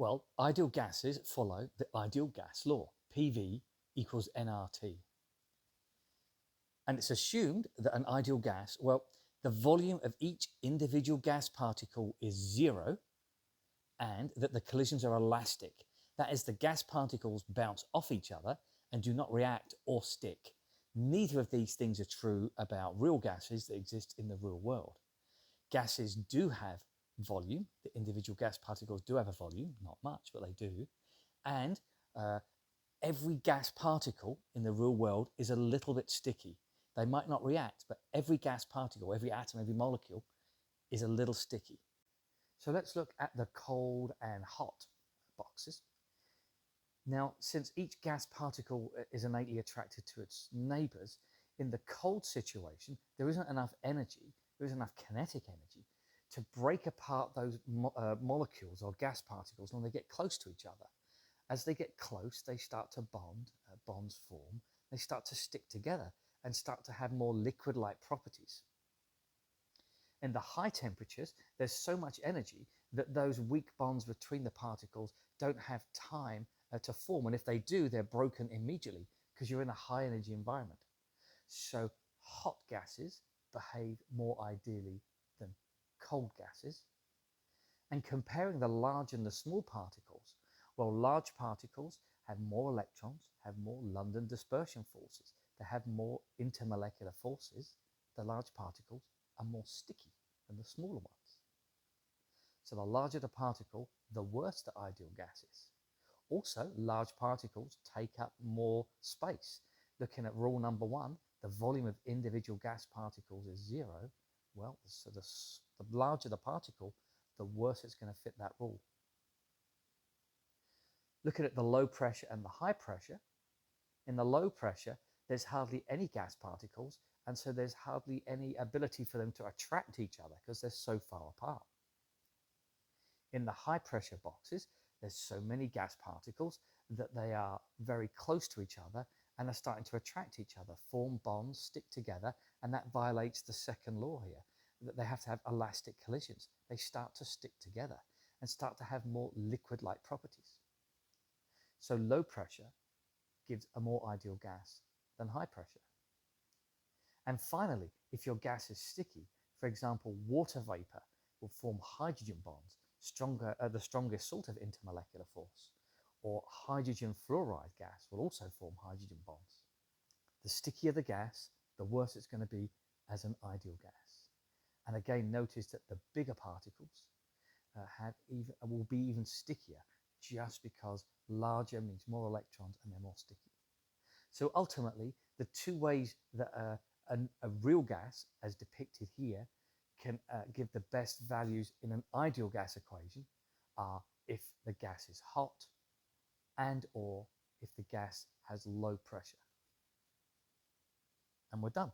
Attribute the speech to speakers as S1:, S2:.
S1: Well, ideal gases follow the ideal gas law, PV equals nRT. And it's assumed that an ideal gas, well, the volume of each individual gas particle is zero and that the collisions are elastic. That is, the gas particles bounce off each other and do not react or stick. Neither of these things are true about real gases that exist in the real world. Gases do have volume. The individual gas particles do have a volume, not much, but they do. And every gas particle in the real world is a little bit sticky. They might not react, but every gas particle, every atom, every molecule is a little sticky. So let's look at the cold and hot boxes. Now, since each gas particle is innately attracted to its neighbors, in the cold situation, there isn't enough energy, there isn't enough kinetic energy to break apart those molecules or gas particles when they get close to each other. As they get close, they start to bond, bonds form, they start to stick together and start to have more liquid-like properties. In the high temperatures, there's so much energy that those weak bonds between the particles don't have time to form. And if they do, they're broken immediately because you're in a high energy environment. So hot gases behave more ideally than cold gases. And comparing the large and the small particles, well, large particles have more electrons, have more London dispersion forces, they have more intermolecular forces. The large particles are more sticky than the smaller ones. So the larger the particle, the worse the ideal gas is. Also, large particles take up more space. Looking at rule number 1, the volume of individual gas particles is 0. Well, so the larger the particle, the worse it's going to fit that rule. Looking at the low pressure and the high pressure, in the low pressure, there's hardly any gas particles, and so there's hardly any ability for them to attract each other because they're so far apart. In the high pressure boxes, there's so many gas particles that they are very close to each other and are starting to attract each other, form bonds, stick together, and that violates the second law here, that they have to have elastic collisions. They start to stick together and start to have more liquid-like properties. So low pressure gives a more ideal gas than high pressure. And finally, if your gas is sticky, for example, water vapor will form hydrogen bonds, the strongest sort of intermolecular force, or hydrogen fluoride gas will also form hydrogen bonds. The stickier the gas, the worse it's going to be as an ideal gas. And again, notice that the bigger particles will be even stickier just because larger means more electrons and they're more sticky. So ultimately, the two ways that a real gas, as depicted here, can give the best values in an ideal gas equation are if the gas is hot and or if the gas has low pressure. And we're done.